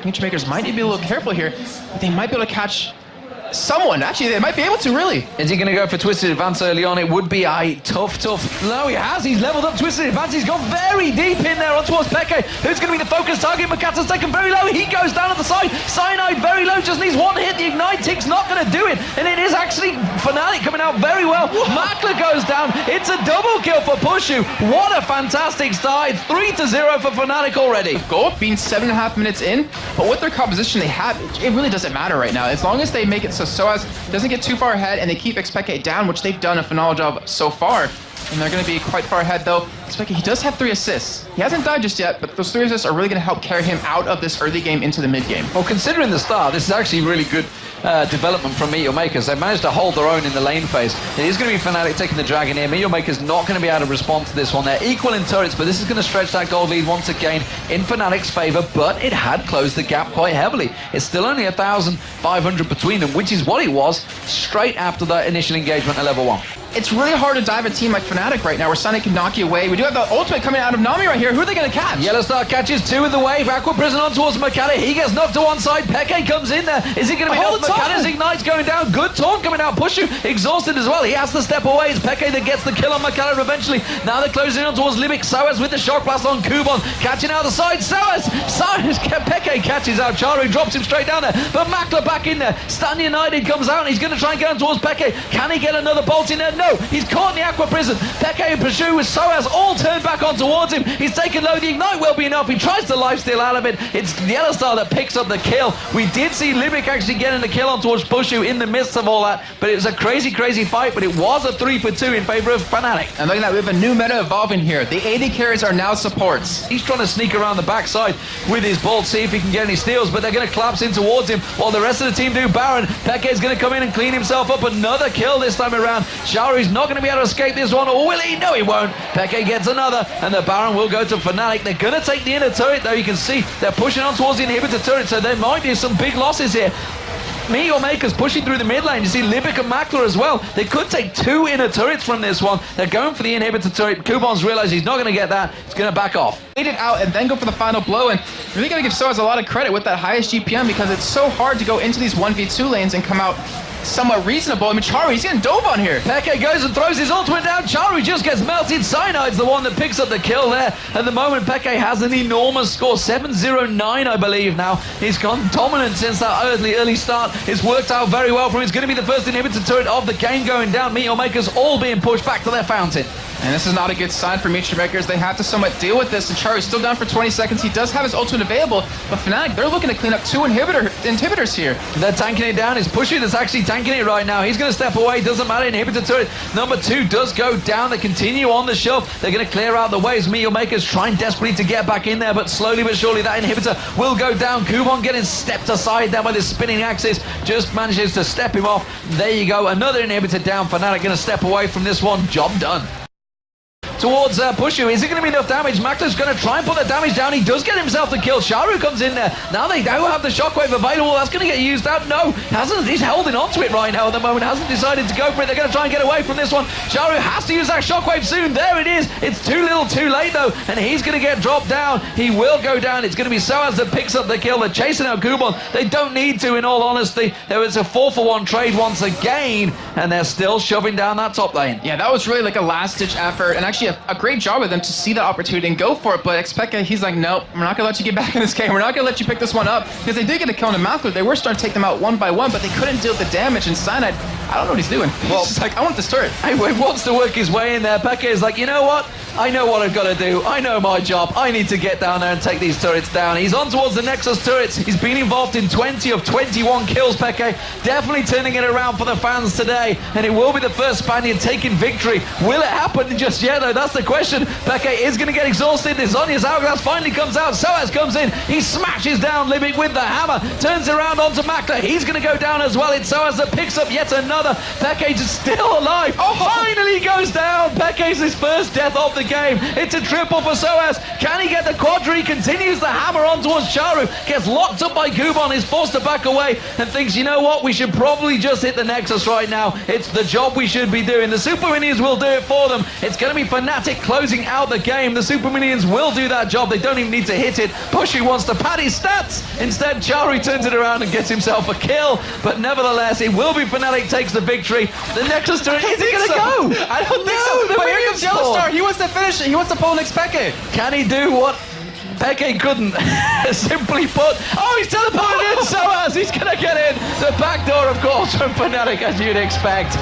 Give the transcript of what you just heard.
Future Makers might need to be a little careful here, but they might be able to catch someone. Actually, they might be able to, really. Is he going to go for Twisted Advance early on? It would be a tough. No, he has. He's leveled up Twisted Advance. He's gone very deep in there on towards Peke, who's going to be the focus target. Makata's taken very low. He goes down at the side. Cyanide very low, just needs one hit. The Ignite Tick's not going to do it. And it is actually Fnatic coming out very well. Makler goes down. It's a double kill for Pushu. What a fantastic start. It's 3-0 for Fnatic already. Goal being 7.5 minutes in, but with their composition they have, it really doesn't matter right now. As long as they make it so Soaz doesn't get too far ahead and they keep Xpeke down, which they've done a phenomenal job so far. And they're going to be quite far ahead though. Xpeke, he does have 3 assists. He hasn't died just yet, but those 3 assists are really going to help carry him out of this early game into the mid game. Well, considering the start, this is actually really good development from Meteor Makers. They've managed to hold their own in the lane phase. It is going to be Fnatic taking the dragon here. Meteor Makers not going to be able to respond to this one. They're equal in turrets, but this is going to stretch that gold lead once again in Fnatic's favor, but it had closed the gap quite heavily. It's still only 1,500 between them, which is what it was straight after that initial engagement at level 1. It's really hard to dive a team like Fnatic right now, where Sonic can knock you away. We do have the ultimate coming out of Nami right here. Who are they going to catch? Yellow Star catches 2 in the wave. Aqua Prison on towards Makata. He gets knocked to one side. Peke comes in there. Is he going to be enough? Makata's Ignite's going down. Good taunt coming out. Pushu exhausted as well. He has to step away. It's Peke that gets the kill on Makata eventually. Now they're closing on towards Libic. Soaz with the shock blast on Kubon. Catching out the side. Soaz! Peke catches out. Charu drops him straight down there. But Makler back in there. Stan United comes out and he's going to try and get on towards Peke. Can he get another bolt in there? No. He's caught in the Aqua Prison. Peke and Pushu with Soaz all turned back on towards him. He's taken low. The Ignite will be enough. He tries to lifesteal out of it. It's Yellow Star that picks up the kill. We did see Libic actually getting the kill on towards Pushu in the midst of all that, but it was a crazy fight, but it was a 3-for-2 in favor of Fnatic. And look at that, we have a new meta evolving here. The AD carries are now supports. He's trying to sneak around the backside with his bolt, see if he can get any steals, but they're going to collapse in towards him while the rest of the team do Baron. Peke is going to come in and clean himself up. Another kill this time around. Sharu's not going to be able to escape this one, or will he? No, he won't. Peke gets another, and the Baron will go to Fnatic. They're going to take the inner turret, though. You can see they're pushing on towards the inhibitor turret, so there might be some big losses here. Meteor Makers pushing through the mid lane. You see Libic and Makler as well. They could take 2 inner turrets from this one. They're going for the inhibitor turret. Kubon's realized he's not going to get that. He's going to back off. Lead it out and then go for the final blow, and really got to give Soaz a lot of credit with that highest GPM, because it's so hard to go into these 1v2 lanes and come out somewhat reasonable. I mean, Charu, he's getting dove on here. Peke goes and throws his ultimate down. Charu just gets melted. Cyanide's the one that picks up the kill there. At the moment, Peke has an enormous score. 7-0-9, I believe now. He's gone dominant since that early start. It's worked out very well for him. It's going to be the first inhibitor turret of the game going down. Meteor Makers all being pushed back to their fountain. And this is not a good sign for Future Makers. They have to somewhat deal with this, and Charu's still down for 20 seconds. He does have his ultimate available, but Fnatic, they're looking to clean up 2 inhibitors here. They're tanking it down. It's Pushu that's actually tanking it right now. He's going to step away. Doesn't matter. Inhibitor turret number 2 does go down. They continue on the shove. They're going to clear out the waves. Meteor Makers trying desperately to get back in there, but slowly but surely that inhibitor will go down. Kubon getting stepped aside there by the spinning axis. Just manages to step him off. There you go. Another inhibitor down. Fnatic going to step away from this one. Job done. Towards Pushu. Is it going to be enough damage? Makler's going to try and put the damage down. He does get himself the kill. Charu comes in there. Now they do have the shockwave available. That's going to get used out. No, hasn't. He's holding onto it right now at the moment. Hasn't decided to go for it. They're going to try and get away from this one. Charu has to use that shockwave soon. There it is. It's too little too late though, and he's going to get dropped down. He will go down. It's going to be Soaz that picks up the kill. They're chasing out Kubon. They don't need to, in all honesty. There was a 4-for-1 trade once again, and they're still shoving down that top lane. Yeah, that was really like a last-ditch effort, and actually a great job with them to see that opportunity and go for it, but Xpeke, he's like, nope, we're not going to let you get back in this game. We're not going to let you pick this one up, because they did get a kill on Makler. They were starting to take them out one by one, but they couldn't deal with the damage, and Cyanide, I don't know what he's doing. Well, he's just like, I want this turret. He wants to work his way in there. Peke is like, you know what? I know what I've got to do. I know my job. I need to get down there and take these turrets down. He's on towards the Nexus turrets. He's been involved in 20 of 21 kills, Peke. Definitely turning it around for the fans today, and it will be the first Spaniard taking victory. Will it happen just yet, though? That's the question. Peke is going to get exhausted. The Zhonya's hourglass finally comes out. Soaz comes in. He smashes down Libic with the hammer. Turns around onto Makler. He's going to go down as well. It's Soaz that picks up yet another. Peke is still alive. Oh, finally goes down. Peke's his first death of the the game. It's a triple for Soaz. Can he get the quadra? He continues the hammer on towards Charu. Gets locked up by Gubon. Is forced to back away and thinks, you know what? We should probably just hit the Nexus right now. It's the job we should be doing. The Super Minions will do it for them. It's going to be Fnatic closing out the game. The Super Minions will do that job. They don't even need to hit it. Pushy wants to pad his stats. Instead, Charu turns it around and gets himself a kill. But nevertheless, it will be Fnatic takes the victory. The Nexus turret, is it going to go? I don't think so. But here comes Yellowstar. He wants to finish it. He wants to pull next Peke. Can he do what Peke couldn't? Simply put. Oh, he's teleported in. So as he's going to get in. The back door, of course, from Fnatic, as you'd expect.